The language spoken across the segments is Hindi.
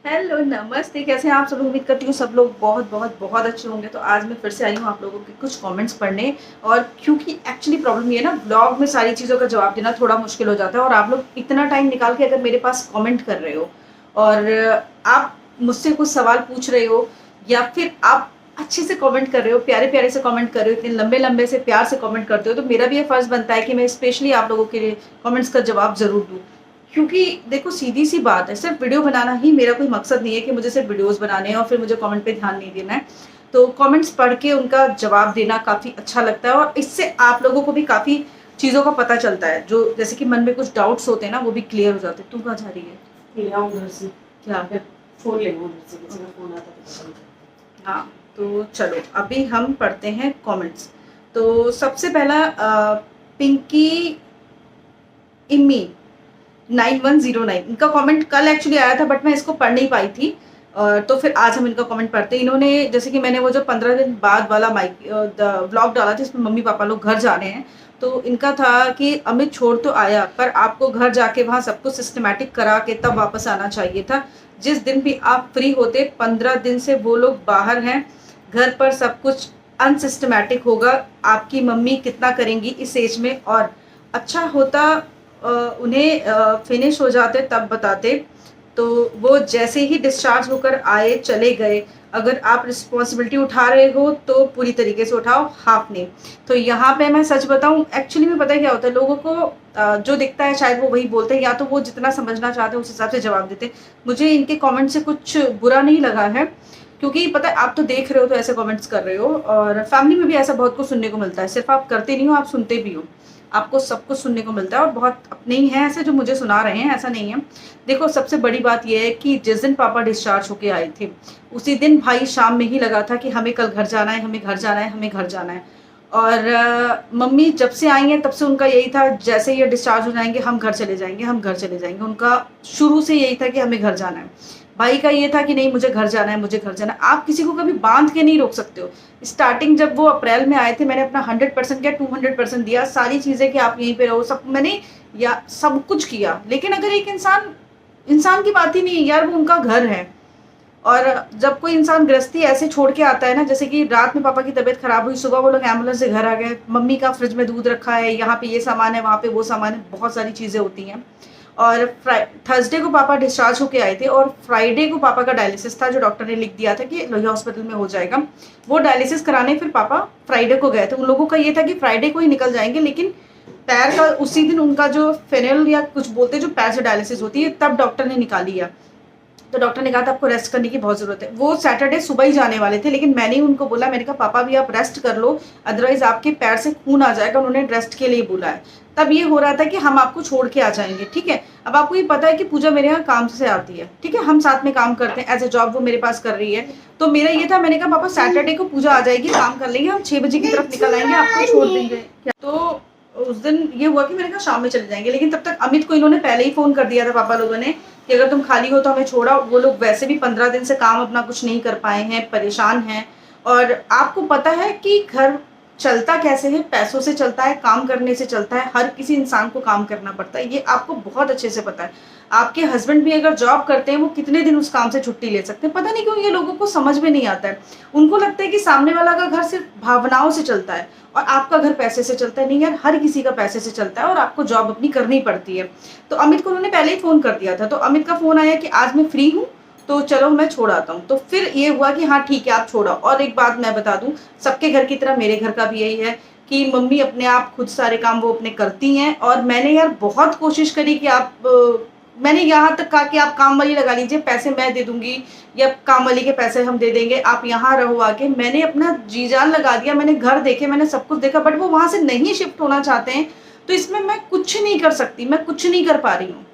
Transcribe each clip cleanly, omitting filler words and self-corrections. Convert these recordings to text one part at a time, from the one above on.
हेलो नमस्ते, कैसे हैं आप सब लोग। उम्मीद करती हूँ सब लोग बहुत बहुत बहुत अच्छे होंगे। तो आज मैं फिर से आई हूँ आप लोगों के कुछ कमेंट्स पढ़ने। और क्योंकि एक्चुअली प्रॉब्लम ये है ना, ब्लॉग में सारी चीज़ों का जवाब देना थोड़ा मुश्किल हो जाता है। और आप लोग इतना टाइम निकाल के अगर मेरे पास कमेंट कर रहे हो और आप मुझसे कुछ सवाल पूछ रहे हो, या फिर आप अच्छे से कमेंट कर रहे हो, प्यारे प्यारे से कमेंट कर रहे हो, इतने लंबे लंबे से प्यार से कमेंट करते हो, तो मेरा भी ये फर्ज बनता है कि मैं स्पेशली आप लोगों के लिए कमेंट्स का जवाब जरूर दूँ। क्योंकि देखो सीधी सी बात है, सिर्फ वीडियो बनाना ही मेरा कोई मकसद नहीं है कि मुझे सिर्फ वीडियोस बनाने हैं और फिर मुझे कमेंट पे ध्यान नहीं देना है। तो कमेंट्स पढ़ के उनका जवाब देना काफ़ी अच्छा लगता है और इससे आप लोगों को भी काफ़ी चीज़ों का पता चलता है। जो जैसे कि मन में कुछ डाउट्स होते हैं ना, वो भी क्लियर हो जाते हैं। तू कहाँ जा रही है? ले आओ उधर से। क्या? फिर फोन ले लो उधर से, किसी का फोन आता तो पता नहीं। हाँ, तो चलो अभी हम पढ़ते हैं कमेंट्स। तो सबसे पहला पिंकी इम्मी 9109, इनका कमेंट कल एक्चुअली आया था बट मैं इसको पढ़ नहीं पाई थी। तो फिर आज हम इनका कमेंट पढ़ते हैं। इन्होंने जैसे कि मैंने वो जो 15 दिन बाद वाला व्लॉग डाला था, इसमें मम्मी पापा लोग घर जा रहे हैं। तो इनका था कि अमित छोड़ तो आया, पर आपको घर जाके वहाँ सब कुछ सिस्टमेटिक करा के तब वापस आना चाहिए था। जिस दिन भी आप फ्री होते, 15 दिन से वो लोग बाहर हैं, घर पर सब कुछ अनसिस्टमेटिक होगा। आपकी मम्मी कितना करेंगी इस एज में। और अच्छा होता उन्हें फिनिश हो जाते तब बताते। तो वो जैसे ही डिस्चार्ज होकर आए चले गए। अगर आप रिस्पॉन्सिबिलिटी उठा रहे हो तो पूरी तरीके से उठाओ, हाफ नहीं। तो यहाँ पे मैं सच बताऊँ, एक्चुअली में पता है क्या होता है, लोगों को जो दिखता है शायद वो वही बोलते हैं, या तो वो जितना समझना चाहते हैं उस हिसाब से जवाब देते हैं। मुझे इनके कमेंट से कुछ बुरा नहीं लगा है, क्योंकि पता है आप तो देख रहे हो तो ऐसे कमेंट्स कर रहे हो। और फैमिली में भी ऐसा बहुत कुछ सुनने को मिलता है, सिर्फ आप करते नहीं हो, आप सुनते भी हो। आपको सब कुछ सुनने को मिलता है और बहुत अपने ही हैं ऐसे जो मुझे सुना रहे हैं, ऐसा नहीं है। देखो सबसे बड़ी बात यह है कि जिस दिन पापा डिस्चार्ज होके आए थे, उसी दिन भाई शाम में ही लगा था कि हमें कल घर जाना है, हमें घर जाना है, हमें घर जाना है। और मम्मी जब से आई हैं तब से उनका यही था, जैसे ये डिस्चार्ज हो जाएंगे हम घर चले जाएंगे, हम घर चले जाएंगे। उनका शुरू से यही था कि हमें घर जाना है। भाई का ये था कि नहीं मुझे घर जाना है, मुझे घर जाना है। आप किसी को कभी बांध के नहीं रोक सकते हो। स्टार्टिंग जब वो अप्रैल में आए थे, मैंने अपना 100% क्या 200% दिया, सारी चीज़ें कि आप यहीं पे रहो, सब मैंने या सब कुछ किया। लेकिन अगर एक इंसान इंसान की बात ही नहीं है यार, वो उनका घर है। और जब कोई इंसान गृहस्थी ऐसे छोड़ के आता है ना, जैसे कि रात में पापा की तबीयत खराब हुई, सुबह वो लोग एम्बुलेंस से घर आ गए, मम्मी का फ्रिज में दूध रखा है, यहाँ पे ये सामान है, वहाँ पे वो सामान है, बहुत सारी चीज़ें होती हैं। और थर्सडे को पापा डिस्चार्ज होके आए थे और फ्राइडे को पापा का डायलिसिस था, जो डॉक्टर ने लिख दिया था कि लोहिया हॉस्पिटल में हो जाएगा। वो डायलिसिस कराने फिर पापा फ्राइडे को गए थे। उन लोगों का ये था कि फ्राइडे को ही निकल जाएंगे, लेकिन पैर का उसी दिन उनका जो फेनल या कुछ बोलते जो पैर से डायलिसिस होती है, तब डॉक्टर ने निकाली है। तो डॉक्टर ने कहा था आपको रेस्ट करने की बहुत ज़रूरत है। वो सैटरडे सुबह ही जाने वाले थे, लेकिन मैंने उनको बोला, मैंने कहा पापा भी आप रेस्ट कर लो, अदरवाइज आपके पैर से खून आ जाएगा। उन्होंने रेस्ट के लिए बोला है। तब ये हो रहा था कि हम आपको छोड़ के आ जाएंगे, ठीक है। अब आपको ये पता है कि पूजा मेरे यहाँ काम से आती है, ठीक है, हम साथ में काम करते हैं, एज ए जॉब वो मेरे पास कर रही है। तो मेरा ये था, मैंने कहा पापा सैटरडे को पूजा आ जाएगी, काम कर लेंगे, हम 6 बजे की तरफ निकल आएंगे, आपको छोड़ देंगे। तो उस दिन ये हुआ कि मैंने कहा शाम में चले जाएंगे, लेकिन तब तक अमित को इन्होंने पहले ही फ़ोन कर दिया था पापा लोगों ने कि अगर तुम खाली हो तो हमें छोड़ा। वो लोग वैसे भी 15 दिन से काम अपना कुछ नहीं कर पाए हैं, परेशान हैं। और आपको पता है कि घर चलता कैसे है, पैसों से चलता है, काम करने से चलता है। हर किसी इंसान को काम करना पड़ता है, ये आपको बहुत अच्छे से पता है। आपके हस्बैंड भी अगर जॉब करते हैं, वो कितने दिन उस काम से छुट्टी ले सकते हैं। पता नहीं क्यों ये लोगों को समझ में नहीं आता है। उनको लगता है कि सामने वाला का घर सिर्फ भावनाओं से चलता है और आपका घर पैसे से चलता है। नहीं यार, हर किसी का पैसे से चलता है और आपको जॉब अपनी करनी पड़ती है। तो अमित को उन्होंने पहले ही फ़ोन कर दिया था। तो अमित का फ़ोन आया कि आज मैं फ्री हूँ, तो चलो मैं छोड़ आता हूँ। तो फिर ये हुआ कि हाँ ठीक है आप छोड़ो। और एक बात मैं बता दूँ, सबके घर की तरह मेरे घर का भी यही है कि मम्मी अपने आप खुद सारे काम वो अपने करती हैं। और मैंने यार बहुत कोशिश करी कि मैंने यहाँ तक कहा कि आप काम वाली लगा लीजिए, पैसे मैं दे दूंगी, या काम वाली के पैसे हम दे देंगे, आप यहाँ रहो आके। मैंने अपना जी जान लगा दिया, मैंने घर देखे, मैंने सब कुछ देखा, बट वो वहाँ से नहीं शिफ्ट होना चाहते हैं। तो इसमें मैं कुछ नहीं कर सकती, मैं कुछ नहीं कर पा रही हूँ।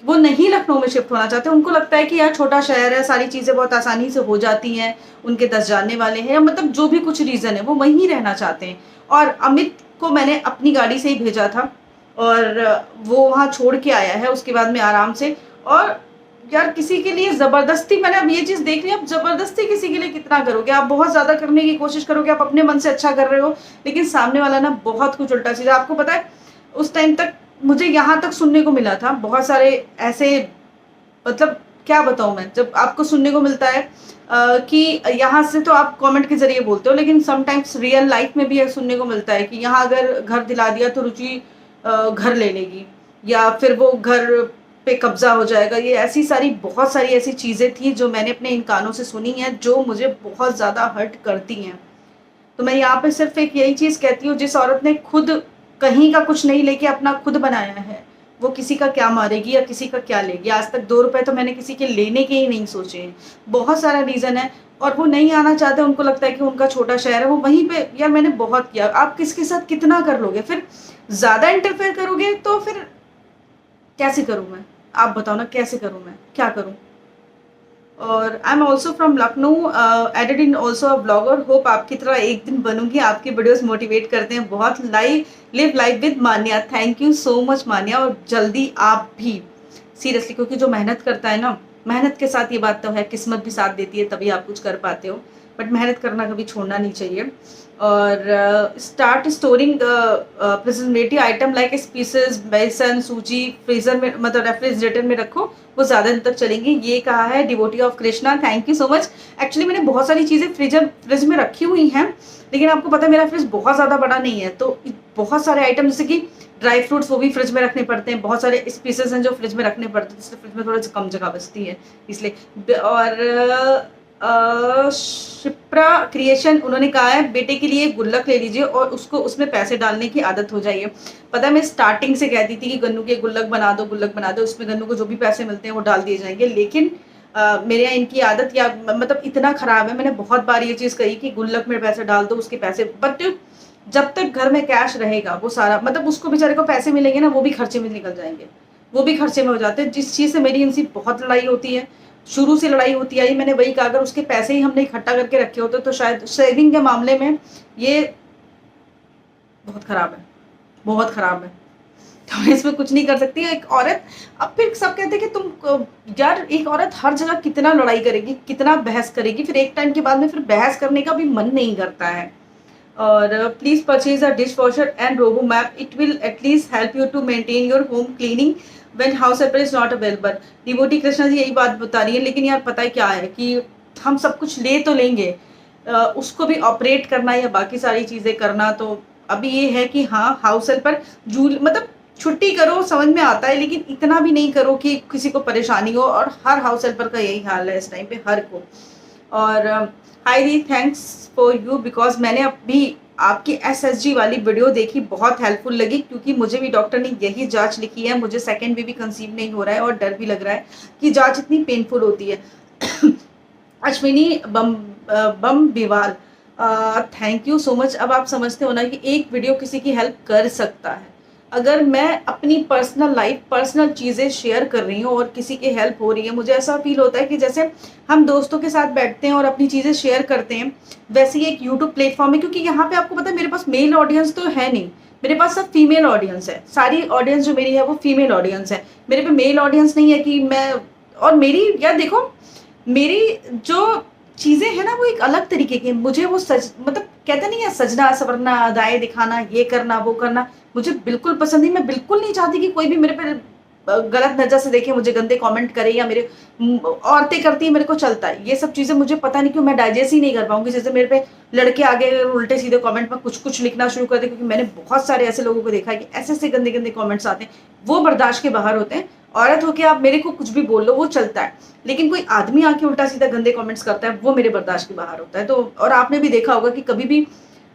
वो नहीं लखनऊ में शिफ्ट होना चाहते। उनको लगता है कि यार छोटा शहर है, सारी चीज़ें बहुत आसानी से हो जाती हैं, उनके 10 जानने वाले हैं, या मतलब जो भी कुछ रीज़न है, वो वहीं रहना चाहते हैं। और अमित को मैंने अपनी गाड़ी से ही भेजा था और वो वहाँ छोड़ के आया है उसके बाद में आराम से। और यार किसी के लिए ज़बरदस्ती, मैंने अब ये चीज़ देख ली, आप ज़बरदस्ती किसी के लिए कितना करोगे। आप बहुत ज़्यादा करने की कोशिश करोगे, आप अपने मन से अच्छा कर रहे हो, लेकिन सामने वाला ना बहुत कुछ उल्टा चीज़ है। आपको पता है उस टाइम तक मुझे यहाँ तक सुनने को मिला था बहुत सारे ऐसे, मतलब क्या बताऊँ मैं, जब आपको सुनने को मिलता है कि यहाँ से तो आप कमेंट के ज़रिए बोलते हो, लेकिन समटाइम्स रियल लाइफ में भी ये सुनने को मिलता है कि यहाँ अगर घर दिला दिया तो रुचि घर ले लेगी, या फिर वो घर पे कब्ज़ा हो जाएगा। ये ऐसी सारी बहुत सारी ऐसी चीज़ें थी जो मैंने अपने इन कानों से सुनी हैं, जो मुझे बहुत ज़्यादा हर्ट करती हैं। तो मैं यहाँ पे सिर्फ़ एक यही चीज़ कहती हूँ, जिस औरत ने खुद कहीं का कुछ नहीं लेके अपना खुद बनाया है, वो किसी का क्या मारेगी या किसी का क्या लेगी। आज तक 2 रुपए तो मैंने किसी के लेने के ही नहीं सोचे हैं। बहुत सारा रीज़न है, और वो नहीं आना चाहते, उनको लगता है कि उनका छोटा शहर है, वो वहीं पे, यार मैंने बहुत किया। आप किसके साथ कितना कर लोगे? फिर ज़्यादा इंटरफेयर करोगे तो फिर कैसे करूँ मैं? आप बताओ ना, कैसे करूँ मैं? क्या करूँ? और I am also from Lucknow, added in also a blogger. Hope आपकी तरह एक दिन बनूंगी। आपकी वीडियोस मोटिवेट करते हैं बहुत। Live life with Manya. Thank you so much Manya, और जल्दी आप भी, सीरियसली, क्योंकि जो मेहनत करता है ना, मेहनत के साथ ये बात तो है, किस्मत भी साथ देती है, तभी आप कुछ कर पाते हो, बट मेहनत करना कभी छोड़ना नहीं चाहिए। और start storing preservative item like spices, बेसन, सूजी फ्रीजर में, मतलब रेफ्रिजरेटर में रखो, वो ज़्यादा दिन तक चलेंगी। ये कहा है devotee of Krishna. Thank you so much. Actually मैंने बहुत सारी चीज़ें फ्रिज में रखी हुई हैं, लेकिन आपको पता है मेरा फ्रिज बहुत ज़्यादा बड़ा नहीं है, तो बहुत सारे आइटम जैसे कि ड्राई फ्रूट्स, वो भी फ्रिज में रखने पड़ते हैं। बहुत सारे स्पीसेस हैं जो फ्रिज में रखने पड़ते हैं, इसलिए फ्रिज में थोड़ा सा कम जगह बचती है, इसलिए। और शिप्रा क्रिएशन, उन्होंने कहा है बेटे के लिए गुल्लक ले लीजिए और उसको उसमें पैसे डालने की आदत हो जाइए। पता है मैं स्टार्टिंग से कहती थी कि गन्नू के गुल्लक बना दो, गुल्लक बना दो, उसमें गन्नू को जो भी पैसे मिलते हैं वो डाल दिए जाएंगे, लेकिन मेरे यहाँ इनकी आदत, या मतलब इतना खराब है, मैंने बहुत बार ये चीज़ कही कि गुल्लक में पैसे डाल दो, उसके पैसे, बट जब तक घर में कैश रहेगा वो सारा, मतलब उसको बेचारे को पैसे मिलेंगे ना, वो भी खर्चे में निकल जाएंगे, वो भी खर्चे में हो जाते हैं। जिस चीज़ से मेरी इनसे बहुत लड़ाई होती है, शुरू से लड़ाई होती आई, मैंने वही कहा, अगर उसके पैसे ही हमने इकट्ठा करके रखे होते तो शायद सेविंग के मामले में ये बहुत खराब है, बहुत खराब है। तो मैं इसमें कुछ नहीं कर सकती एक औरत। अब फिर सब कहते हैं कि तुम, यार एक औरत हर जगह कितना लड़ाई करेगी, कितना बहस करेगी, फिर एक टाइम के बाद में फिर बहस करने का भी मन नहीं करता है। और please purchase a dish washer and robo mop, it will at least help you to maintain your home cleaning when house helper is not available. Devotee Krishna ji यही बात बता रही है, लेकिन यार पता है क्या है कि हम सब कुछ ले तो लेंगे, उसको भी ऑपरेट करना या बाकी सारी चीज़ें करना, तो अभी ये है कि हाँ, हाउस हेल्पर मतलब छुट्टी करो, समझ में आता है, लेकिन इतना भी नहीं करो कि किसी को परेशानी हो, और हर हाउस हेल्पर का यही हाल है इस टाइम पे, हर को। और हाय दी, थैंक्स फॉर यू, बिकॉज मैंने अभी आपकी एसएसजी वाली वीडियो देखी, बहुत हेल्पफुल लगी, क्योंकि मुझे भी डॉक्टर ने यही जांच लिखी है, मुझे सेकंड बेबी कंसीव नहीं हो रहा है, और डर भी लग रहा है कि जांच इतनी पेनफुल होती है। अश्विनी बम बिवाल, थैंक यू सो मच। अब आप समझते हो ना कि एक वीडियो किसी की हेल्प कर सकता है। अगर मैं अपनी पर्सनल लाइफ, पर्सनल चीज़ें शेयर कर रही हूँ और किसी की हेल्प हो रही है, मुझे ऐसा फील होता है कि जैसे हम दोस्तों के साथ बैठते हैं और अपनी चीज़ें शेयर करते हैं, वैसे ही एक यूट्यूब प्लेटफॉर्म है। क्योंकि यहाँ पे आपको पता है मेरे पास मेल ऑडियंस तो है नहीं, मेरे पास सब फीमेल ऑडियंस है। सारी ऑडियंस जो मेरी है वो फीमेल ऑडियंस है, मेरे पे मेल ऑडियंस नहीं है कि मैं, और मेरी, यार देखो, मेरी जो चीज़ें हैं ना वो एक अलग तरीके की, मुझे वो मतलब कहते नहीं है, सजना संवरना, अदाएँ दिखाना, ये करना वो करना, मुझे बिल्कुल पसंद नहीं। मैं बिल्कुल नहीं चाहती कि कोई भी मेरे पे गलत नज़र से देखे, मुझे गंदे कमेंट करे, या मेरे औरतें करती हैं, मेरे को चलता है। ये सब चीज़ें मुझे पता नहीं क्यों मैं डाइजेस्ट ही नहीं कर पाऊँगी। जैसे मेरे पे लड़के आगे उल्टे सीधे कमेंट में कुछ लिखना शुरू कर दे, क्योंकि मैंने बहुत सारे ऐसे लोगों को देखा है कि ऐसे गंदे गंदे कमेंट्स आते हैं, वो बर्दाश्त के बाहर होते हैं। औरत होके आप मेरे को कुछ भी बोल लो, वो चलता है, लेकिन कोई आदमी आके उल्टा सीधा गंदे कमेंट्स करता है, वो मेरे बर्दाश्त के बाहर होता है। तो और आपने भी देखा होगा कि कभी भी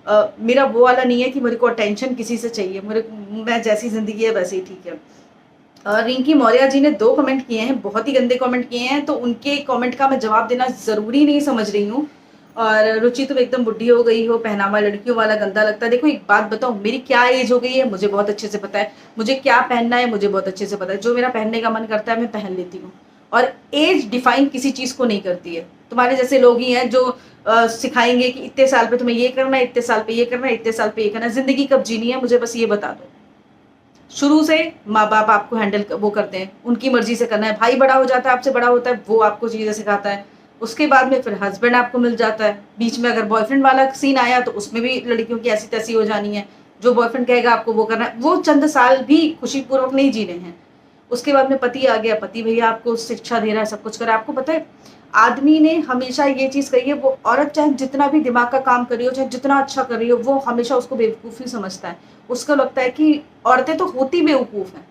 मेरा वो वाला नहीं है कि मेरे को अटेंशन किसी से चाहिए, मैं जैसी जिंदगी है वैसे ही ठीक है। रिंकी मौर्य जी ने 2 कमेंट किए हैं, बहुत ही गंदे कमेंट किए हैं, तो उनके कमेंट का मैं जवाब देना ज़रूरी नहीं समझ रही हूँ। और रुचि तुम एकदम बुढ़ी हो गई हो, पहनावा लड़कियों वाला गंदा लगता है। देखो एक बात बताओ, मेरी क्या एज हो गई है मुझे बहुत अच्छे से पता है, मुझे क्या पहनना है मुझे बहुत अच्छे से पता है। जो मेरा पहनने का मन करता है मैं पहन लेती हूँ, और एज डिफाइन किसी चीज़ को नहीं करती है। तुम्हारे जैसे लोग ही हैं जो सिखाएंगे कि इतने साल पे तुम्हें ये करना है, इतने साल पे ये करना है, इतने साल पे ये करना है। जिंदगी कब जीनी है मुझे बस ये बता दो। शुरू से माँ बाप आपको हैंडल वो करते हैं, उनकी मर्जी से करना है। भाई बड़ा हो जाता है, आपसे बड़ा होता है, वो आपको चीज़ें सिखाता है। उसके बाद में फिर हस्बैंड आपको मिल जाता है। बीच में अगर बॉयफ्रेंड वाला सीन आया तो उसमें भी लड़कियों की ऐसी तैसी हो जानी है, जो बॉयफ्रेंड कहेगा आपको वो करना है। वो चंद साल भी खुशीपूर्वक नहीं जीने हैं, उसके बाद में पति आ गया, पति भैया आपको शिक्षा दे रहा है, सब कुछ कर रहा है। आपको पता है आदमी ने हमेशा ये चीज़ कही है, वो औरत चाहे जितना भी दिमाग का काम कर रही हो, चाहे जितना अच्छा कर रही हो, वो हमेशा उसको बेवकूफ़ ही समझता है। उसको लगता है कि औरतें तो होती बेवकूफ़ हैं।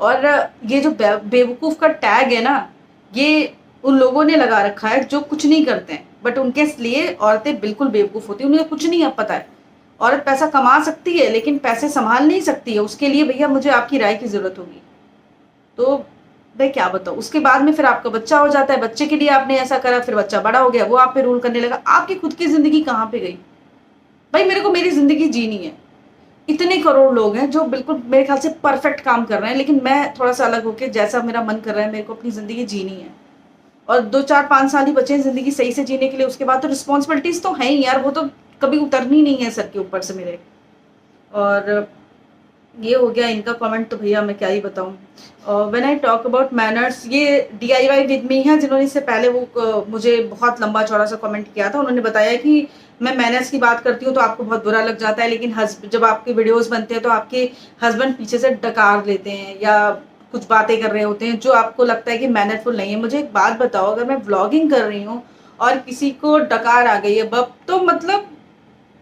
और ये जो बेवकूफ़ का टैग है ना, ये उन लोगों ने लगा रखा है जो कुछ नहीं करते हैं, बट उनके लिए औरतें बिल्कुल बेवकूफ़ होती हैं, उन्हें कुछ नहीं अब पता है। औरत पैसा कमा सकती है लेकिन पैसे संभाल नहीं सकती है, उसके लिए भैया मुझे आपकी राय की ज़रूरत होगी। तो मैं क्या बताऊँ, उसके बाद में फिर आपका बच्चा हो जाता है, बच्चे के लिए आपने ऐसा करा, फिर बच्चा बड़ा हो गया, वो आप पे रूल करने लगा। आपकी खुद की ज़िंदगी कहाँ पे गई? भाई मेरे को मेरी ज़िंदगी जीनी है। इतने करोड़ लोग हैं जो बिल्कुल मेरे ख्याल से परफेक्ट काम कर रहे हैं, लेकिन मैं थोड़ा-सा अलग होके जैसा मेरा मन कर रहा है, मेरे को अपनी ज़िंदगी जीनी है। और 2, 4, 5 साल ही बचे हैं ज़िंदगी सही से जीने के लिए, उसके बाद तो रिस्पॉन्सिबिलिटीज़ तो हैं ही यार, वो तो कभी उतरनी नहीं है सर के ऊपर से मेरे। और ये हो गया इनका कमेंट, तो भैया मैं क्या ही बताऊँ। When I talk about manners, ये डीआईवाई विद मी है जिन्होंने इससे पहले वो मुझे बहुत लंबा चौड़ा सा कमेंट किया था। उन्होंने बताया कि मैं मैनर्स की बात करती हूँ तो आपको बहुत बुरा लग जाता है, लेकिन जब आपके वीडियोस बनते हैं तो आपके हस्बैंड पीछे से डकार लेते हैं या कुछ बातें कर रहे होते हैं जो आपको लगता है कि मैनरफुल नहीं है। मुझे एक बात बताओ, अगर मैं व्लॉगिंग कर रही हूँ और किसी को डकार आ गई है बब, तो मतलब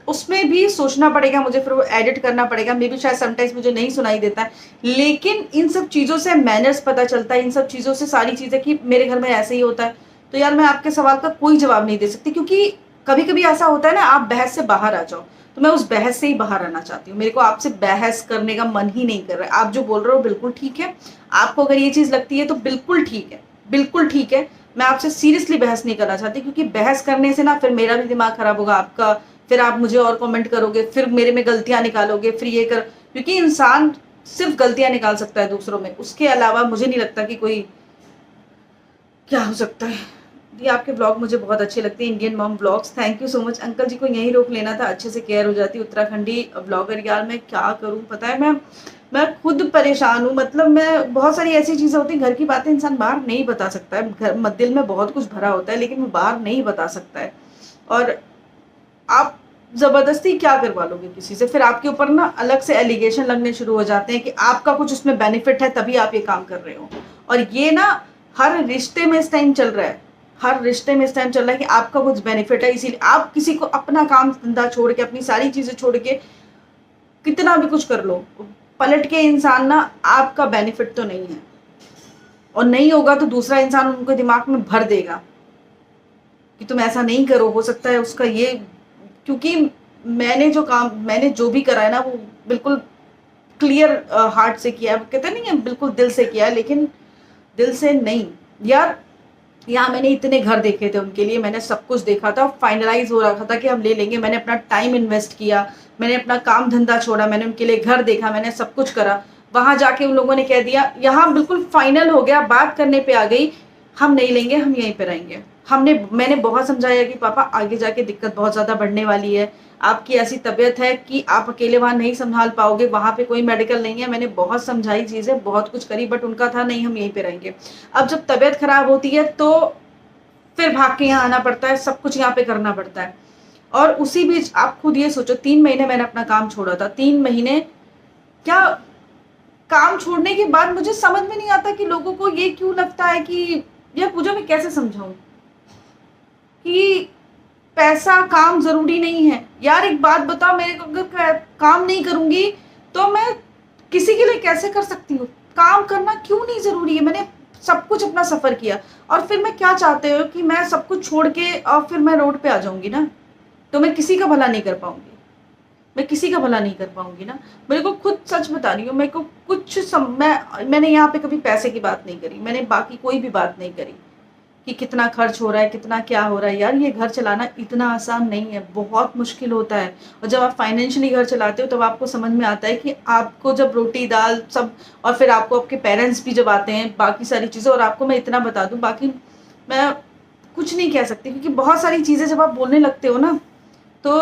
उसमें भी सोचना पड़ेगा मुझे, फिर वो एडिट करना पड़ेगा, मे बी शायद समटाइम्स मुझे नहीं सुनाई देता है, लेकिन इन सब चीज़ों से मैनर्स पता चलता है, इन सब चीज़ों से सारी चीज़ें कि मेरे घर में ऐसे ही होता है। तो यार मैं आपके सवाल का कोई जवाब नहीं दे सकती, क्योंकि कभी कभी ऐसा होता है ना, आप बहस से बाहर आ जाओ, तो मैं उस बहस से ही बाहर आना चाहती हूँ। मेरे को आपसे बहस करने का मन ही नहीं कर रहा है। आप जो बोल रहे हो बिल्कुल ठीक है, आपको अगर ये चीज़ लगती है तो बिल्कुल ठीक है, बिल्कुल ठीक है। मैं आपसे सीरियसली बहस नहीं करना चाहती, क्योंकि बहस करने से ना फिर मेरा भी दिमाग खराब होगा, आपका, फिर आप मुझे और कमेंट करोगे, फिर मेरे में गलतियां निकालोगे, फिर ये कर, क्योंकि इंसान सिर्फ गलतियां निकाल सकता है दूसरों में, उसके अलावा मुझे नहीं लगता कि कोई क्या हो सकता है। ये आपके ब्लॉग मुझे बहुत अच्छे लगते हैं, Indian mom blogs, thank you so much. Uncle ji को यहीं रोक लेना था, अच्छे से केयर हो जाती। उत्तराखंडी ब्लॉगर, यार मैं क्या करूं, पता है मैं खुद परेशान हूँ। मतलब मैं बहुत सारी ऐसी चीज़ें होती हैं, घर की बातें इंसान बाहर नहीं बता सकता है, घर दिल में बहुत कुछ भरा होता है लेकिन वो बाहर नहीं बता सकता है। और आप ज़बरदस्ती क्या करवा लोगे किसी से, फिर आपके ऊपर ना अलग से एलिगेशन लगने शुरू हो जाते हैं कि आपका कुछ उसमें बेनिफिट है तभी आप ये काम कर रहे हो। और ये ना हर रिश्ते में इस टाइम चल रहा है, हर रिश्ते में इस टाइम चल रहा है कि आपका कुछ बेनिफिट है, इसीलिए आप किसी को अपना काम धंधा छोड़ के, अपनी सारी चीज़ें छोड़ के कितना भी कुछ कर लो, पलट के इंसान ना आपका बेनिफिट तो नहीं है, और नहीं होगा तो दूसरा इंसान उनके दिमाग में भर देगा कि तुम ऐसा नहीं करो, हो सकता है उसका ये, क्योंकि मैंने जो भी करा है ना, वो बिल्कुल क्लियर हार्ट से किया है, कहते नहीं है बिल्कुल दिल से किया है, लेकिन दिल से नहीं यार। यहाँ मैंने इतने घर देखे थे उनके लिए, मैंने सब कुछ देखा था, फाइनलाइज हो रहा था कि हम ले लेंगे, मैंने अपना टाइम इन्वेस्ट किया, मैंने अपना काम धंधा छोड़ा, मैंने उनके लिए घर देखा, मैंने सब कुछ करा। वहां जाके उन लोगों ने कह दिया, यहाँ बिल्कुल फाइनल हो गया, बात करने पे आ गई, हम नहीं लेंगे, हम यहीं पे रहेंगे। मैंने बहुत समझाया कि पापा आगे जाके दिक्कत बहुत ज़्यादा बढ़ने वाली है, आपकी ऐसी तबीयत है कि आप अकेले वहाँ नहीं संभाल पाओगे, वहाँ पे कोई मेडिकल नहीं है। मैंने बहुत समझाई चीज़ें, बहुत कुछ करी, बट उनका था नहीं, हम यहीं पे रहेंगे। अब जब तबीयत खराब होती है तो फिर भाग के यहाँ आना पड़ता है, सब कुछ यहाँ पे करना पड़ता है। और उसी बीच आप खुद ये सोचो, 3 महीने मैंने अपना काम छोड़ा था, 3 महीने क्या, काम छोड़ने के बाद मुझे समझ में नहीं आता कि लोगों को ये क्यों लगता है कि, यह पूजा मैं कैसे समझाऊं कि पैसा काम जरूरी नहीं है। यार एक बात बताओ, मेरे को अगर काम नहीं करूंगी तो मैं किसी के लिए कैसे कर सकती हूँ? काम करना क्यों नहीं जरूरी है? मैंने सब कुछ अपना सफर किया, और फिर मैं क्या चाहते हो कि मैं सब कुछ छोड़ के और फिर मैं रोड पे आ जाऊंगी ना, तो मैं किसी का भला नहीं कर पाऊंगी, मैं किसी का भला नहीं कर पाऊंगी ना। मेरे को खुद सच बता रही हूँ, मेरे को मैंने यहाँ पे कभी पैसे की बात नहीं करी, मैंने बाकी कोई भी बात नहीं करी कि कितना खर्च हो रहा है, कितना क्या हो रहा है। यार ये घर चलाना इतना आसान नहीं है, बहुत मुश्किल होता है। और जब आप फाइनेंशियली घर चलाते हो तब आपको समझ में आता है कि आपको जब रोटी दाल सब, और फिर आपको आपके पेरेंट्स भी जब आते हैं, बाकी सारी चीज़ें। और आपको मैं इतना बता दूं, बाकी मैं कुछ नहीं कह सकती, क्योंकि बहुत सारी चीज़ें जब आप बोलने लगते हो ना तो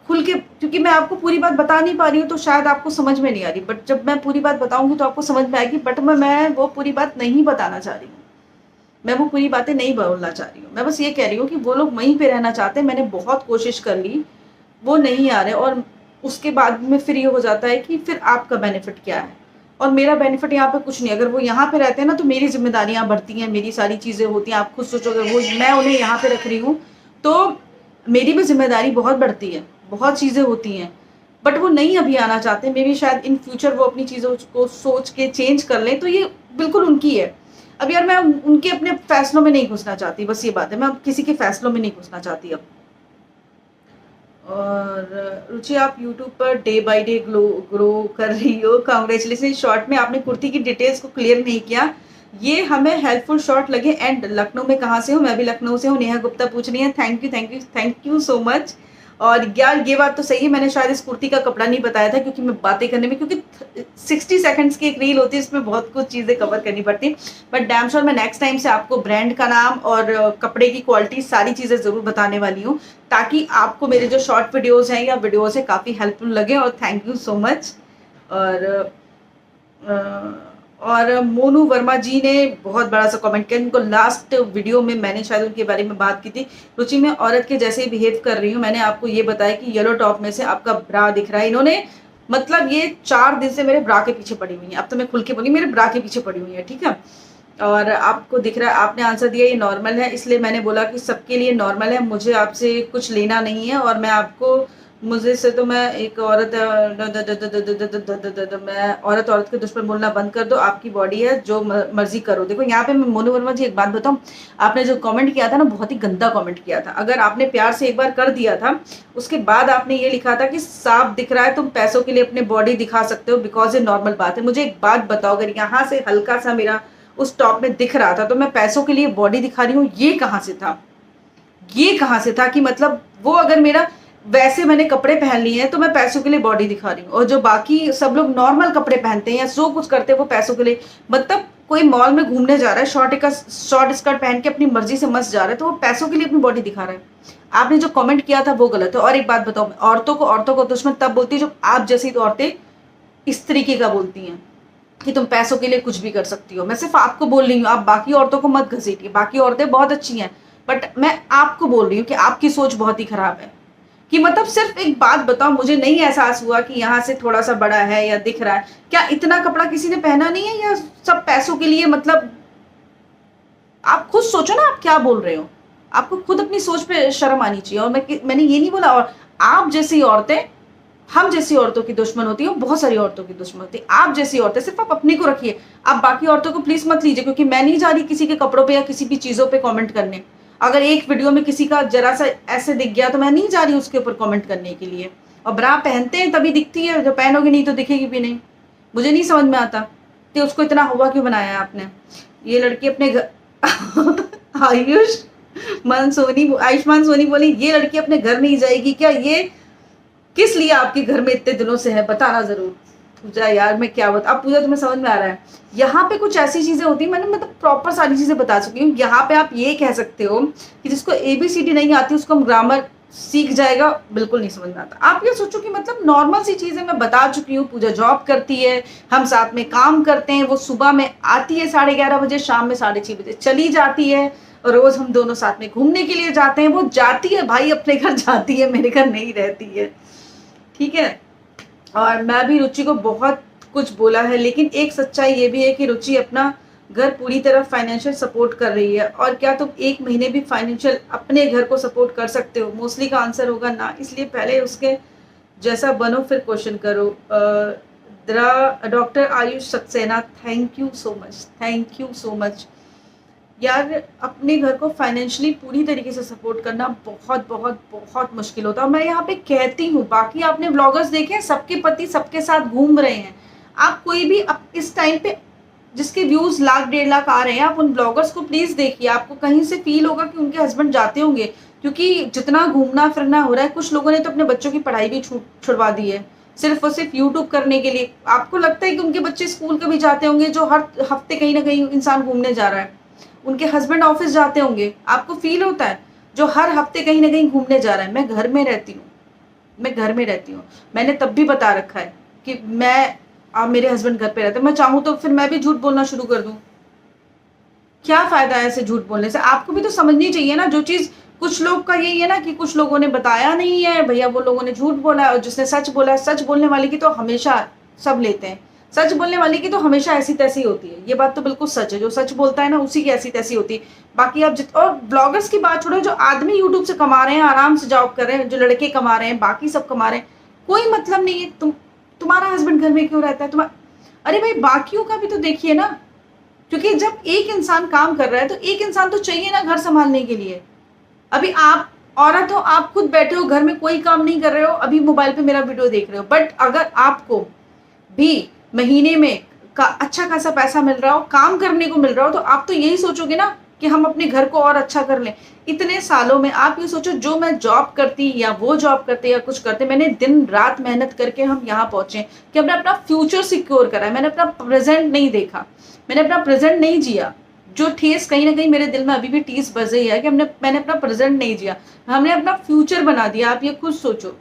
खुल के, क्योंकि मैं आपको पूरी बात बता नहीं पा रही हूँ तो शायद आपको समझ में नहीं आ रही, बट जब मैं पूरी बात बताऊंगी तो आपको समझ में आएगी। बट मैं वो पूरी बात नहीं बताना चाह रही हूँ, मैं वो पूरी बातें नहीं बोलना चाह रही हूँ। मैं बस ये कह रही हूँ कि वो लोग वहीं पे रहना चाहते हैं, मैंने बहुत कोशिश कर ली, वो नहीं आ रहे। और उसके बाद में फिर ये हो जाता है कि फिर आपका बेनिफिट क्या है? और मेरा बेनिफिट यहाँ पे कुछ नहीं। अगर वो यहाँ पे रहते हैं ना तो मेरी जिम्मेदारियाँ बढ़ती हैं, मेरी सारी चीज़ें होती हैं। आप खुद सोचो, अगर वो मैं उन्हें यहाँ पे रख रही हूँ तो मेरी भी जिम्मेदारी बहुत बढ़ती है, बहुत चीज़ें होती हैं। बट वो नहीं अभी आना चाहते, मे बी शायद इन फ्यूचर वो अपनी चीज़ों को सोच के चेंज कर लें, तो ये बिल्कुल उनकी है। अब यार मैं उनके अपने फैसलों में नहीं घुसना चाहती, बस ये बात है। मैं अब किसी के फैसलों में नहीं घुसना चाहती अब। और रुचि, आप YouTube per day by day grow कर रही हो, कांग्रेचुलेसन। शॉर्ट में आपने कुर्ती की डिटेल्स को क्लियर नहीं किया, ये हमें हेल्पफुल शॉर्ट लगे। एंड लखनऊ में कहाँ से हो? मैं भी लखनऊ से हूँ, नेहा गुप्ता पूछ रही है। Thank you thank you thank you so much. और यार ये बात तो सही है, मैंने शायद इस कुर्ती का कपड़ा नहीं बताया था, क्योंकि मैं बातें करने में, क्योंकि 60 सेकंड्स की एक रील होती है, इसमें बहुत कुछ चीज़ें कवर करनी पड़ती। बट डैम श्योर मैं नेक्स्ट टाइम से आपको ब्रांड का नाम और कपड़े की क्वालिटी सारी चीज़ें ज़रूर बताने वाली हूँ, ताकि आपको मेरे जो शॉर्ट वीडियोज़ हैं या वीडियोज़ है काफ़ी हेल्पफुल लगे। और थैंक यू सो मच। और मोनू वर्मा जी ने बहुत बड़ा सा कमेंट किया, उनको लास्ट वीडियो में मैंने शायद उनके बारे में बात की थी। रुचि, मैं औरत के जैसे ही बिहेव कर रही हूँ, मैंने आपको ये बताया कि येलो टॉप में से आपका ब्रा दिख रहा है। इन्होंने मतलब ये 4 दिन से मेरे ब्रा के पीछे पड़ी हुई है। अब तो मैं खुल के बोली, मेरे ब्रा के पीछे पड़ी हुई है, ठीक है। और आपको दिख रहा है, आपने आंसर दिया ये नॉर्मल है, इसलिए मैंने बोला कि सबके लिए नॉर्मल है, मुझे आपसे कुछ लेना नहीं है। और मैं आपको, मुझे से तो मैं एक औरत, मैं औरत के दुश्मन बोलना बंद कर दो, आपकी बॉडी है, जो मर्जी करो। देखो यहाँ पे मैं मोनू वर्मा जी एक बात बताऊँ, आपने जो कमेंट किया था ना, बहुत ही गंदा कमेंट किया था। अगर आपने प्यार से एक बार कर दिया था, उसके बाद आपने ये लिखा था कि साफ दिख रहा है, तुम पैसों के लिए अपने बॉडी दिखा सकते हो, बिकॉज ये नॉर्मल बात है। मुझे एक बात बताओ, अगर यहाँ से हल्का सा मेरा उस टॉप में दिख रहा था तो मैं पैसों के लिए बॉडी दिखा रही हूँ, ये कहाँ से था? ये कहाँ से था कि मतलब वो अगर मेरा वैसे मैंने कपड़े पहन लिए हैं तो मैं पैसों के लिए बॉडी दिखा रही हूँ, और जो बाकी सब लोग नॉर्मल कपड़े पहनते हैं या जो कुछ करते हैं वो पैसों के लिए, मतलब कोई मॉल में घूमने जा रहा है शॉर्ट स्कर्ट पहन के अपनी मर्जी से मस्त जा रहा है, तो वो पैसों के लिए अपनी बॉडी दिखा रहा है। आपने जो कमेंट किया था वो गलत है। और एक बात बताओ, औरतों को दुश्मन तब बोलती है जब आप जैसी तो औरतें इस तरीके का बोलती हैं कि तुम पैसों के लिए कुछ भी कर सकती हो। मैं सिर्फ आपको बोल रही हूँ, आप बाकी औरतों को मत घसीटिए, बाकी औरतें बहुत अच्छी हैं, बट मैं आपको बोल रही हूँ कि आपकी सोच बहुत ही खराब है। कि मतलब सिर्फ एक बात बताओ, मुझे नहीं एहसास हुआ कि यहाँ से थोड़ा सा बड़ा है या दिख रहा है, क्या इतना कपड़ा किसी ने पहना नहीं है, या सब पैसों के लिए? मतलब आप खुद सोचो ना, आप क्या बोल रहे हो, आपको खुद अपनी सोच पे शर्म आनी चाहिए। और मैंने ये नहीं बोला, और आप जैसी औरतें, हम जैसी औरतों की दुश्मन होती है, बहुत सारी औरतों की दुश्मन होती है। आप जैसी औरतें सिर्फ आप अपने को रखिए, आप बाकी औरतों को प्लीज मत लीजिए, क्योंकि मैं नहीं जा रही किसी के कपड़ों पे या किसी भी चीजों पे कमेंट करने। अगर एक वीडियो में किसी का जरा सा ऐसे दिख गया तो मैं नहीं जा रही उसके ऊपर कमेंट करने के लिए। और ब्रा पहनते हैं तभी दिखती है, जब पहनोगे नहीं तो दिखेगी भी नहीं। मुझे नहीं समझ में आता कि उसको इतना हुआ क्यों बनाया है आपने। ये लड़की अपने घर आयुष्मान सोनी बोली ये लड़की अपने घर नहीं जाएगी क्या? ये किस लिए आपके घर में इतने दिनों से है, बताना जरूर। पूजा यार मैं क्या बता, अब पूजा तुम्हें समझ में आ रहा है, यहाँ पे कुछ ऐसी चीजें होती है, मैंने मतलब प्रॉपर सारी चीजें बता चुकी हूँ। यहाँ पे आप ये कह सकते हो कि जिसको ABCD नहीं आती उसको हम ग्रामर सीख जाएगा, बिल्कुल नहीं समझ में आता। आप ये सोचो कि मतलब नॉर्मल सी चीजें मैं बता चुकी हूँ। पूजा जॉब करती है, हम साथ में काम करते हैं, वो सुबह में आती है 11:30 बजे, शाम में 6:30 बजे चली जाती है, और रोज हम दोनों साथ में घूमने के लिए जाते हैं। वो जाती है भाई, अपने घर जाती है, मेरे घर नहीं रहती है, ठीक है। और मैं भी रुचि को बहुत कुछ बोला है, लेकिन एक सच्चाई ये भी है कि रुचि अपना घर पूरी तरह फाइनेंशियल सपोर्ट कर रही है। और क्या तुम एक महीने भी फाइनेंशियल अपने घर को सपोर्ट कर सकते हो? मोस्टली का आंसर होगा ना, इसलिए पहले उसके जैसा बनो फिर क्वेश्चन करो। Doctor Ayush Saxena, thank you so much, thank you so much. यार अपने घर को फाइनेंशियली पूरी तरीके से सपोर्ट करना बहुत बहुत बहुत मुश्किल होता है। मैं यहाँ पे कहती हूँ, बाकी आपने ब्लॉगर्स देखे हैं, सबके पति सबके साथ घूम रहे हैं। आप कोई भी इस टाइम पे जिसके व्यूज 1,00,000 1,50,000 आ रहे हैं, आप उन ब्लॉगर्स को प्लीज देखिए, आपको कहीं से फील होगा कि उनके हस्बैंड जाते होंगे, क्योंकि जितना घूमना फिरना हो रहा है, कुछ लोगों ने तो अपने बच्चों की पढ़ाई भी छुड़वा दी है सिर्फ और सिर्फ यूट्यूब करने के लिए। आपको लगता है कि उनके बच्चे स्कूल कभी जाते होंगे, जो हर हफ्ते कहीं ना कहीं इंसान घूमने जा रहा है? उनके हस्बैंड ऑफिस जाते होंगे, आपको फील होता है जो हर हफ्ते कहीं ना कहीं घूमने जा रहा है? मैं घर में रहती हूँ, मैं घर में रहती हूँ। मैंने तब भी बता रखा है कि मेरे हस्बैंड घर पे रहते हैं। मैं चाहूँ तो फिर मैं भी झूठ बोलना शुरू कर दूँ? क्या फायदा है ऐसे झूठ बोलने से? आपको भी तो समझनी चाहिए ना, जो चीज कुछ लोग का यही है ना कि कुछ लोगों ने बताया नहीं है भैया, वो लोगों ने झूठ बोला है, और जिसने सच बोला है, सच बोलने वाले की तो हमेशा सब लेते हैं। सच बोलने वाले की तो हमेशा ऐसी तैसी होती है, ये बात तो बिल्कुल सच है। जो सच बोलता है ना उसी की ऐसी तैसी होती है। बाकी आप और ब्लॉगर्स की बात छोड़ो, जो आदमी यूट्यूब से कमा रहे हैं, आराम से जॉब कर रहे हैं, जो लड़के कमा रहे हैं, बाकी सब कमा रहे हैं, कोई मतलब नहीं है तुम्हारा हस्बैंड घर में क्यों रहता है तुम्हारा। अरे भाई बाकियों का भी तो देखिए ना, क्योंकि जब एक इंसान काम कर रहा है तो एक इंसान तो चाहिए ना घर संभालने के लिए। अभी आप औरत हो, आप खुद बैठे हो घर में, कोई काम नहीं कर रहे हो, अभी मोबाइल पे मेरा वीडियो देख रहे हो, बट अगर आपको भी महीने में का अच्छा खासा पैसा मिल रहा हो, काम करने को मिल रहा हो, तो आप तो यही सोचोगे ना कि हम अपने घर को और अच्छा कर लें। इतने सालों में आप ये सोचो, जो मैं जॉब करती या वो जॉब करते या कुछ करते, मैंने दिन रात मेहनत करके हम यहाँ पहुंचे कि हमने अपना फ्यूचर सिक्योर करा है। मैंने अपना प्रेजेंट नहीं देखा, मैंने अपना प्रेजेंट नहीं जिया। जो ठेस कहीं ना कहीं मेरे दिल में अभी भी ठेस बज रही है कि मैंने अपना प्रेजेंट नहीं जिया, हमने अपना फ्यूचर बना दिया। आप ये खुद सोचो,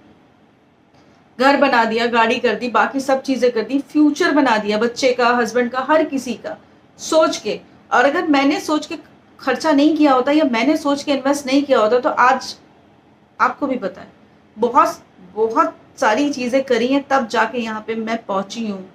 घर बना दिया, गाड़ी कर दी, बाकी सब चीजें कर दी, फ्यूचर बना दिया बच्चे का, हस्बैंड का, हर किसी का सोच के। और अगर मैंने सोच के खर्चा नहीं किया होता या मैंने सोच के इन्वेस्ट नहीं किया होता, तो आज आपको भी पता है बहुत बहुत सारी चीजें करी हैं, तब जाके यहाँ पे मैं पहुंची हूँ।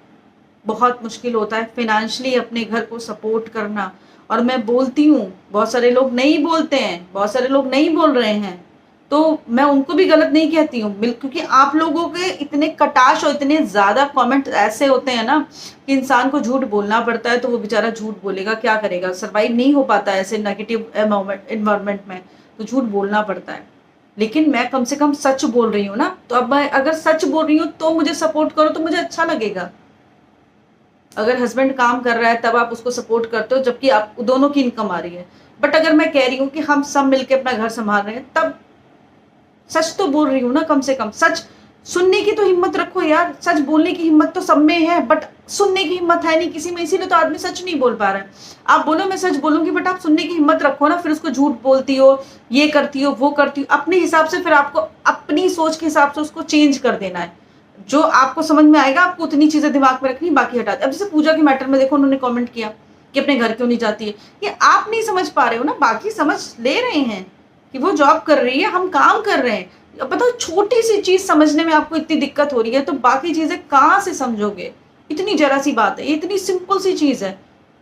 बहुत मुश्किल होता है फाइनेंशियली अपने घर को सपोर्ट करना। और मैं बोलती हूँ, बहुत सारे लोग नहीं बोलते हैं, बहुत सारे लोग नहीं बोल रहे हैं, तो मैं उनको भी गलत नहीं कहती हूँ, क्योंकि आप लोगों के इतने कटाश और इतने ज्यादा कमेंट ऐसे होते हैं ना कि इंसान को झूठ बोलना पड़ता है, तो वो बेचारा झूठ बोलेगा, क्या करेगा, सरवाइव नहीं हो पाता है ऐसे नेगेटिव एनवायरमेंट में, तो झूठ बोलना पड़ता है। लेकिन मैं कम से कम सच बोल रही हूँ ना, तो अब मैं अगर सच बोल रही हूँ तो मुझे सपोर्ट करो, तो मुझे अच्छा लगेगा। अगर हस्बैंड काम कर रहा है तब आप उसको सपोर्ट करते हो, जबकि आप दोनों की इनकम आ रही है। बट अगर मैं कह रही हूँ कि हम सब मिलके अपना घर संभाल रहे हैं, तब सच तो बोल रही हूँ ना। कम से कम सच सुनने की तो हिम्मत रखो यार। सच बोलने की हिम्मत तो सब में है, बट सुनने की हिम्मत है नहीं किसी में, इसीलिए तो आदमी सच नहीं बोल पा रहा है। आप बोलो मैं सच बोलूंगी, बट आप सुनने की हिम्मत रखो ना, फिर उसको झूठ बोलती हो, ये करती हो, वो करती हो, अपने हिसाब से। फिर आपको अपनी सोच के हिसाब से उसको चेंज कर देना है। जो आपको समझ में आएगा, आपको उतनी चीजें दिमाग में रखनी, बाकी हटा दे। अब जैसे पूजा के मैटर में देखो, उन्होंने कमेंट किया कि अपने घर क्यों नहीं जाती है। ये आप नहीं समझ पा रहे हो ना, बाकी समझ ले रहे हैं कि वो जॉब कर रही है, हम काम कर रहे हैं। पता, छोटी सी चीज समझने में आपको इतनी दिक्कत हो रही है, तो बाकी चीजें कहाँ से समझोगे। इतनी जरा सी बात है, इतनी सिंपल सी चीज है,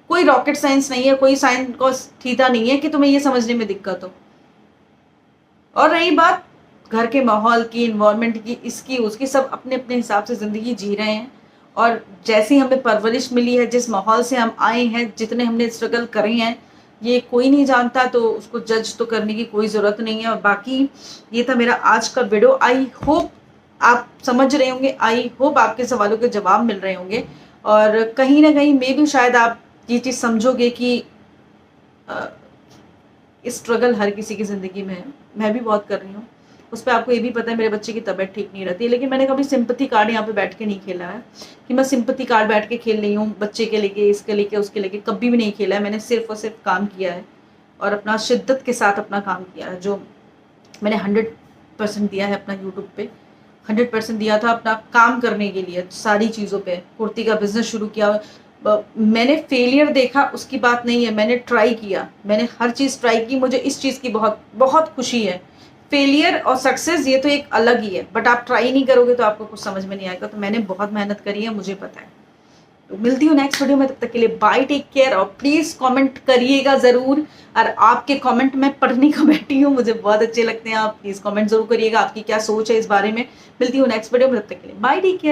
कोई रॉकेट साइंस नहीं है, कोई साइंस को थीटा नहीं है कि तुम्हें ये समझने में दिक्कत हो। और रही बात घर के माहौल की, इन्वायरमेंट की, इसकी उसकी, सब अपने अपने हिसाब से जिंदगी जी रहे हैं। और जैसी हमें परवरिश मिली है, जिस माहौल से हम आए हैं, जितने हमने स्ट्रगल करे हैं, ये कोई नहीं जानता, तो उसको जज तो करने की कोई ज़रूरत नहीं है। और बाकी ये था मेरा आज का वीडियो। आई होप आप समझ रहे होंगे, आई होप आपके सवालों के जवाब मिल रहे होंगे, और कहीं ना कहीं मे भी शायद आप ये चीज़ समझोगे कि स्ट्रगल हर किसी की ज़िंदगी में है। मैं भी बहुत कर रही हूँ, उस पर आपको ये भी पता है मेरे बच्चे की तबीयत ठीक नहीं रहती है, लेकिन मैंने कभी सिंपैथी कार्ड यहाँ पे बैठ के नहीं खेला है कि मैं सिंपैथी कार्ड बैठ के खेल रही हूँ बच्चे के लेके, इसके लेके, उसके लेके, कभी भी नहीं खेला है। मैंने सिर्फ और सिर्फ काम किया है और अपना शिद्दत के साथ अपना काम किया है। जो मैंने 100% दिया है अपना यूट्यूब पे, 100% दिया था अपना काम करने के लिए, सारी चीज़ों पे। कुर्ती का बिजनेस शुरू किया, मैंने फेलियर देखा उसकी बात नहीं है, मैंने ट्राई किया, मैंने हर चीज़ ट्राई की। मुझे इस चीज़ की बहुत बहुत खुशी है। फेलियर और सक्सेस ये तो एक अलग ही है, बट आप ट्राई नहीं करोगे तो आपको कुछ समझ में नहीं आएगा। तो मैंने बहुत मेहनत करी है, मुझे पता है। तो मिलती हूँ नेक्स्ट वीडियो में, तब तक के लिए बाय, टेक केयर। और प्लीज़ कमेंट करिएगा ज़रूर, और आपके कमेंट मैं पढ़ने को बैठी हूँ, मुझे बहुत अच्छे लगते हैं। आप प्लीज़ कमेंट जरूर करिएगा, आपकी क्या सोच है इस बारे में। मिलती हूँ नेक्स्ट वीडियो में, तब तक के लिए बाय, टेक केयर।